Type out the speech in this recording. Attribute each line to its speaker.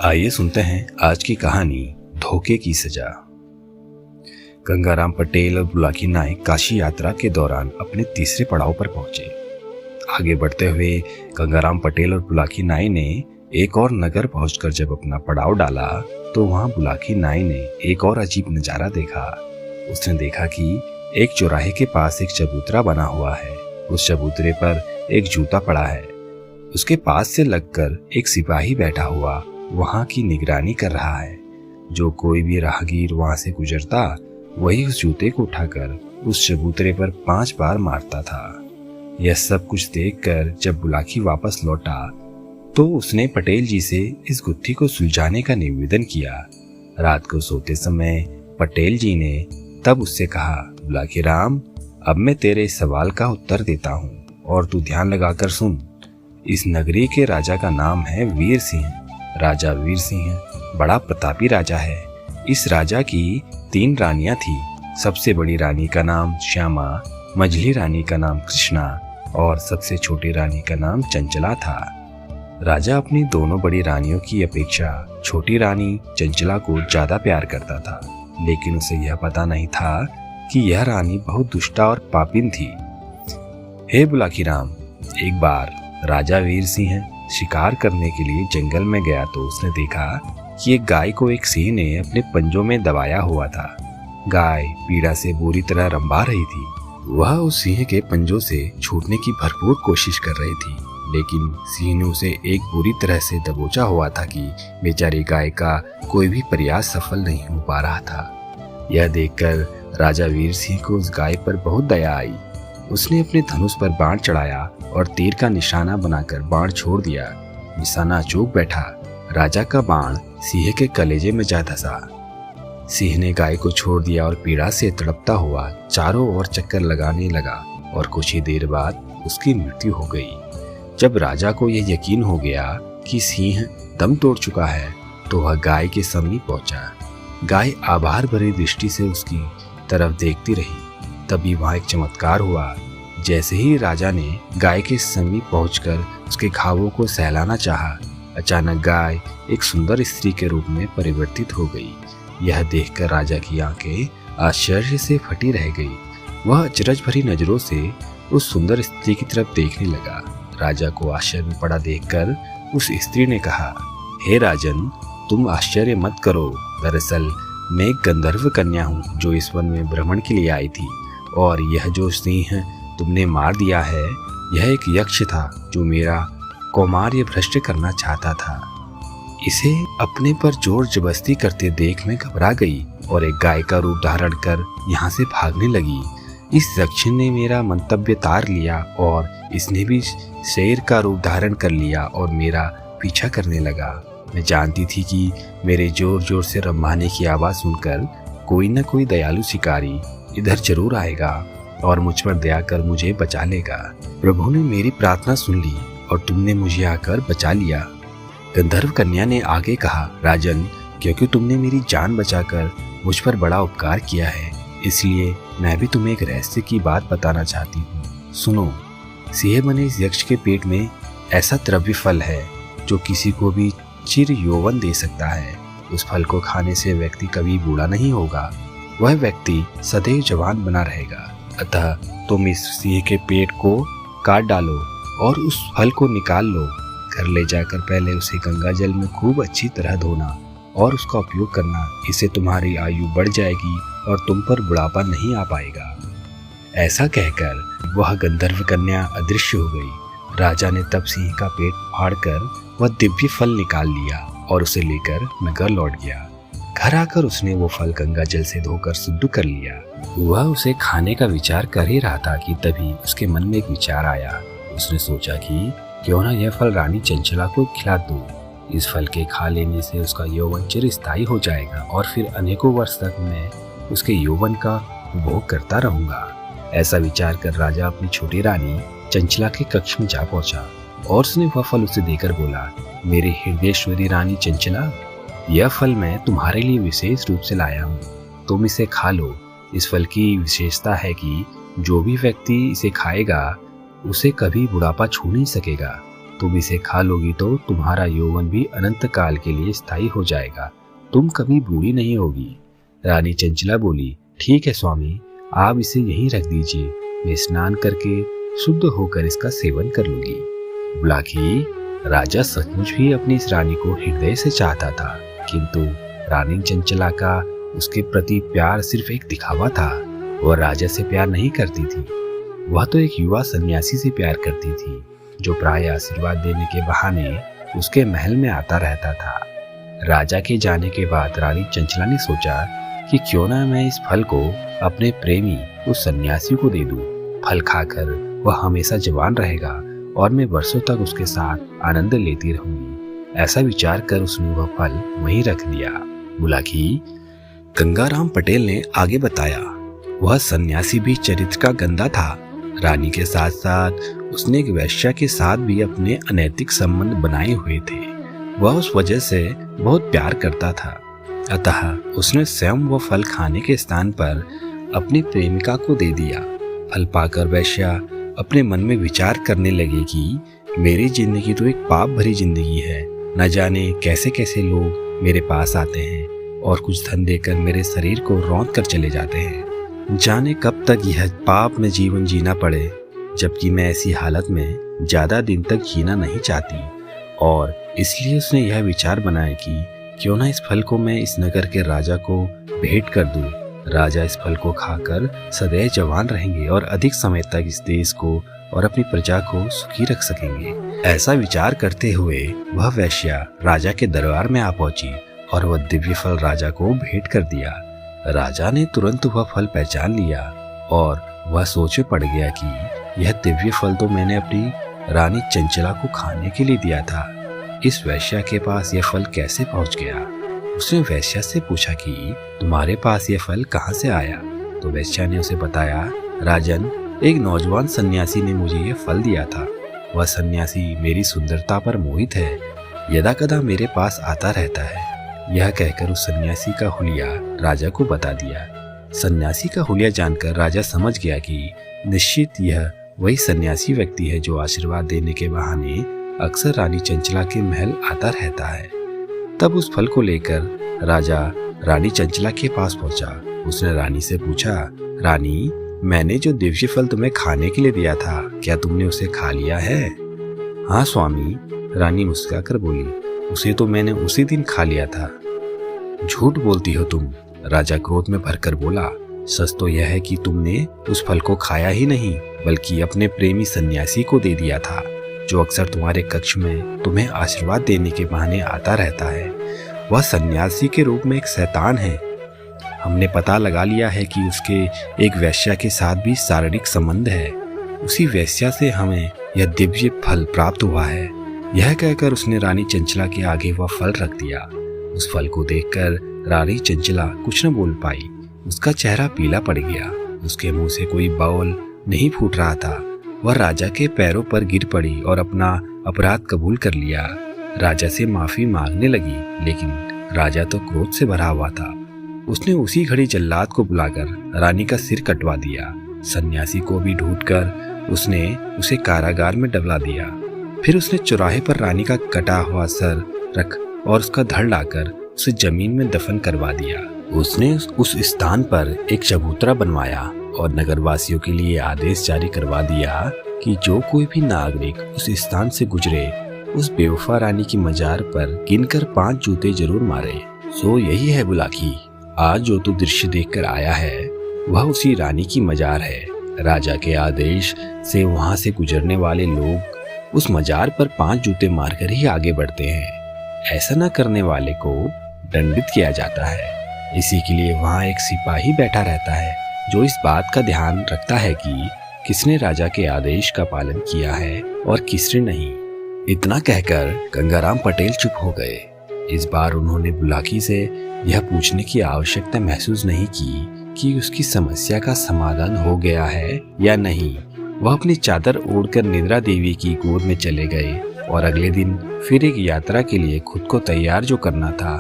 Speaker 1: आइए सुनते हैं आज की कहानी धोखे की सजा। गंगाराम पटेल और बुलाकी नायक काशी यात्रा के दौरान अपने तीसरे पड़ाव पर पहुंचे। आगे बढ़ते हुए गंगाराम पटेल और बुलाकी नाई ने एक और नगर पहुंचकर जब अपना पड़ाव डाला तो वहां बुलाकी नाई ने एक और अजीब नजारा देखा। उसने देखा कि एक चौराहे के पास एक चबूतरा बना हुआ है। उस चबूतरे पर एक जूता पड़ा है। उसके पास से लगकर एक सिपाही बैठा हुआ वहां की निगरानी कर रहा है। जो कोई भी राहगीर वहां से गुजरता वही उस जूते को उठाकर उस चबूतरे पर 5 बार मारता था। यह सब कुछ देखकर जब बुलाकी वापस लौटा तो उसने पटेल जी से इस गुत्थी को सुलझाने का निवेदन किया। रात को सोते समय पटेल जी ने तब उससे कहा, बुलाकी राम, अब मैं तेरे इस सवाल का उत्तर देता हूँ और तू ध्यान लगाकर सुन। इस नगरी के राजा का नाम है वीर सिंह। राजा वीर सिंह बड़ा प्रतापी राजा है। इस राजा की 3 रानियां थी। सबसे बड़ी रानी का नाम श्यामा, मझली रानी का नाम कृष्णा और सबसे छोटी रानी का नाम चंचला था। राजा अपनी दोनों बड़ी रानियों की अपेक्षा छोटी रानी चंचला को ज्यादा प्यार करता था, लेकिन उसे यह पता नहीं था कि यह रानी बहुत दुष्टा और पापिन थी। हे बुलाकी राम, एक बार राजा वीर सिंह शिकार करने के लिए जंगल में गया तो उसने देखा कि एक गाय को एक सिंह ने अपने पंजों में दबाया हुआ था। गाय पीड़ा से बुरी तरह रंभा रही थी। वह उस सिंह के पंजों से छूटने की भरपूर कोशिश कर रही थी, लेकिन सिंह ने उसे एक बुरी तरह से दबोचा हुआ था कि बेचारी गाय का कोई भी प्रयास सफल नहीं हो पा रहा था। यह देखकर राजा वीर सिंह को उस गाय पर बहुत दया आई। उसने अपने धनुष पर बाण चढ़ाया और तीर का निशाना बनाकर बाण छोड़ दिया। निशाना चूक बैठा। राजा का बाण सिंह के कलेजे में जा धंसा। सिंह ने गाय को छोड़ दिया और पीड़ा से तड़पता हुआ चारों ओर चक्कर लगाने लगा और कुछ ही देर बाद उसकी मृत्यु हो गई। जब राजा को यह यकीन हो गया कि सिंह दम तोड़ चुका है तो वह गाय के समीप पहुंचा। गाय आभार भरी दृष्टि से उसकी तरफ देखती रही। तभी वहां एक चमत्कार हुआ। जैसे ही राजा ने गाय के समीप पहुंचकर उसके घावों को सहलाना चाहा, अचानक गाय एक सुंदर स्त्री के रूप में परिवर्तित हो गई। यह देखकर राजा की आंखें आश्चर्य से फटी रह गई। वह अचरज भरी नजरों से उस सुंदर स्त्री की तरफ देखने लगा। राजा को आश्चर्य में पड़ा देखकर उस स्त्री ने कहा, हे राजन, तुम आश्चर्य मत करो। दरअसल मैं एक गंधर्व कन्या हूँ जो इस वन में भ्रमण के लिए आई थी, और यह जो सिंह तुमने मार दिया है यह एक यक्ष था जो मेरा कौमार्य भ्रष्ट करना चाहता था। इसे अपने पर जोर जबरदस्ती करते देख मैं घबरा गई और एक गाय का रूप धारण कर यहाँ से भागने लगी। इस यक्ष ने मेरा मंतव्य तार लिया और इसने भी शेर का रूप धारण कर लिया और मेरा पीछा करने लगा। मैं जानती थी कि मेरे जोर जोर से रम्भाने की आवाज सुनकर कोई न कोई दयालु शिकारी इधर जरूर आएगा और मुझ पर दया कर मुझे बचा लेगा। प्रभु ने मेरी प्रार्थना सुन ली और तुमने मुझे आकर बचा लिया। गंधर्व कन्या ने आगे कहा, राजन, क्योंकि तुमने मेरी जान बचाकर मुझ पर बड़ा उपकार किया है, इसलिए मैं भी तुम्हें एक रहस्य की बात बताना चाहती हूँ। सुनो, सिंह बने इस यक्ष के पेट में ऐसा द्रव्य फल है जो किसी को भी चिर यौवन दे सकता है। उस फल को खाने से व्यक्ति कभी बूढ़ा नहीं होगा, वह व्यक्ति सदैव जवान बना रहेगा। अतः तुम इस सिंह के पेट को काट डालो और उस फल को निकाल लो। घर ले जाकर पहले उसे गंगा जल में खूब अच्छी तरह धोना और उसका उपयोग करना। इससे तुम्हारी आयु बढ़ जाएगी और तुम पर बुढ़ापा नहीं आ पाएगा। ऐसा कहकर वह गंधर्व कन्या अदृश्य हो गई। राजा ने तब सिंह का पेट फाड़कर वह दिव्य फल निकाल लिया और उसे लेकर नगर लौट गया। घर आकर उसने वो फल गंगा जल से धोकर शुद्ध कर लिया। वह उसे खाने का विचार कर ही रहा था कि तभी उसके मन में एक विचार आया। उसने सोचा कि क्यों ना यह फल रानी चंचला को खिला दूं। इस फल के खा लेने से उसका यौवन चिरस्थायी हो जाएगा और फिर अनेकों वर्ष तक मैं उसके यौवन का उपभोग करता रहूंगा। ऐसा विचार कर राजा अपनी छोटी रानी चंचला के कक्ष में जा पहुंचा और उसने वह फल उसे देकर बोला, मेरी हृदयेश्वरी रानी चंचला, यह फल मैं तुम्हारे लिए विशेष रूप से लाया हूँ, तुम इसे खा लो। इस फल की विशेषता है कि जो भी व्यक्ति इसे खाएगा उसे कभी बुढ़ापा छू नहीं सकेगा। तुम इसे खा लोगी तो तुम्हारा यौवन भी अनंत काल के लिए स्थायी हो जाएगा, तुम कभी बूढ़ी नहीं होगी। रानी चंचला बोली, ठीक है स्वामी, आप इसे यहीं रख दीजिए, मैं स्नान करके शुद्ध होकर इसका सेवन कर लूंगी। बुलाकी, राजा सचमुच भी अपनी इस रानी को हृदय से चाहता था, किंतु रानी चंचला का उसके प्रति प्यार सिर्फ एक दिखावा था। वह राजा से प्यार नहीं करती थी, वह तो एक युवा सन्यासी से प्यार करती थी, जो प्राय आशीर्वाद देने के बहाने उसके महल में आता रहता था। राजा के जाने के बाद रानी चंचला ने सोचा कि क्यों ना मैं इस फल को अपने प्रेमी उस सन्यासी को दे दूं। फल खाकर वह हमेशा जवान रहेगा और मैं वर्षों तक उसके साथ आनंद लेती रहूंगी। ऐसा विचार कर उसने वह फल वहीं रख दिया। बुलाकी, गंगाराम पटेल ने आगे बताया, वह सन्यासी भी चरित्र का गंदा था। रानी के साथ साथ उसने एक वैश्या के साथ भी अपने अनैतिक संबंध बनाए हुए थे। वह उस वजह से बहुत प्यार करता था, अतः उसने स्वयं वह फल खाने के स्थान पर अपनी प्रेमिका को दे दिया। फल पाकर वैश्या अपने मन में विचार करने लगी कि मेरी जिंदगी तो एक पाप भरी जिंदगी है, न जाने कैसे कैसे लोग मेरे पास आते हैं और कुछ धन देकर मेरे शरीर को रौंद कर चले जाते हैं। जाने कब तक यह पाप में जीवन जीना पड़े, जबकि मैं ऐसी हालत में ज्यादा दिन तक जीना नहीं चाहती। और इसलिए उसने यह विचार बनाया कि क्यों ना इस फल को मैं इस नगर के राजा को भेंट कर दूं। राजा इस फल को खाकर सदैव जवान रहेंगे और अधिक समय तक इस देश को और अपनी प्रजा को सुखी रख सकेंगे। ऐसा विचार करते हुए वह वैश्या राजा के दरबार में आ पहुंची और वह दिव्य फल राजा को भेंट कर दिया। राजा ने तुरंत वह फल पहचान लिया और वह सोच में पड़ गया कि यह दिव्य फल तो मैंने अपनी रानी चंचला को खाने के लिए दिया था। इस वैश्या के पास यह फल कैसे पहुंच गया? उसने वैश्या से पूछा कि तुम्हारे पास यह फल कहाँ से आया? तो वैश्या ने उसे बताया, राजन, एक नौजवान सन्यासी ने मुझे यह फल दिया था। वह सन्यासी मेरी सुंदरता पर मोहित है, यदाकदा मेरे पास आता रहता है। यह कहकर उस सन्यासी का हुलिया राजा को बता दिया। सन्यासी का हुलिया जानकर राजा समझ गया कि निश्चित यह वही सन्यासी व्यक्ति है जो आशीर्वाद देने के बहाने अक्सर रानी चंचला के महल आता रहता है। तब उस फल को लेकर राजा रानी चंचला के पास पहुंचा। उसने रानी से पूछा, रानी, मैंने जो दिव्य फल तुम्हें खाने के लिए दिया था, क्या तुमने उसे खा लिया है? हाँ स्वामी, रानी मुस्कुराकर बोली, उसे तो मैंने उसी दिन खा लिया था। झूठ बोलती हो तुम, राजा क्रोध में भरकर बोला। सच तो यह है कि तुमने उस फल को खाया ही नहीं, बल्कि अपने प्रेमी सन्यासी को दे दिया था, जो अक्सर तुम्हारे कक्ष में तुम्हें आशीर्वाद देने के बहाने आता रहता है। वह सन्यासी के रूप में एक शैतान है। हमने पता लगा लिया है कि उसके एक वैश्या के साथ भी शारीरिक संबंध है। उसी वैश्या से हमें यह दिव्य फल प्राप्त हुआ है। यह कहकर उसने रानी चंचला के आगे वह फल रख दिया। उस फल को देखकर रानी चंचला कुछ न बोल पाई। उसका चेहरा पीला पड़ गया। उसके मुंह से कोई बाउल नहीं फूट रहा था। वह राजा के पैरों पर गिर पड़ी और अपना अपराध कबूल कर लिया। राजा से माफी मांगने लगी, लेकिन राजा तो क्रोध से भरा हुआ था। उसने उसी घड़ी जल्लाद को बुलाकर रानी का सिर कटवा दिया। सन्यासी को भी ढूंढकर उसने उसे कारागार में डबला दिया। फिर उसने चौराहे पर रानी का कटा हुआ सर रख और उसका धड़ लाकर उसे जमीन में दफन करवा दिया। उसने उस स्थान पर एक चबूतरा बनवाया और नगरवासियों के लिए आदेश जारी करवा दिया कि जो कोई भी नागरिक उस स्थान से गुजरे, उस बेवफा रानी की मजार पर गिनकर 5 जूते जरूर मारे। सो यही है बुलाकी, आज जो तू दृश्य देखकर आया है वह उसी रानी की मजार है। राजा के आदेश से वहां से गुजरने वाले लोग उस मजार पर 5 जूते मारकर ही आगे बढ़ते हैं। ऐसा न करने वाले को दंडित किया जाता है। इसी के लिए वहां एक सिपाही बैठा रहता है जो इस बात का ध्यान रखता है कि किसने राजा के आदेश का पालन किया है और किसने नहीं। इतना कहकर गंगाराम पटेल चुप हो गए। इस बार उन्होंने बुलाकी से यह पूछने की आवश्यकता महसूस नहीं की कि उसकी समस्या का समाधान हो गया है या नहीं। वह अपनी चादर ओढ़कर निद्रा देवी की गोद में चले गए और अगले दिन फिर एक यात्रा के लिए खुद को तैयार जो करना था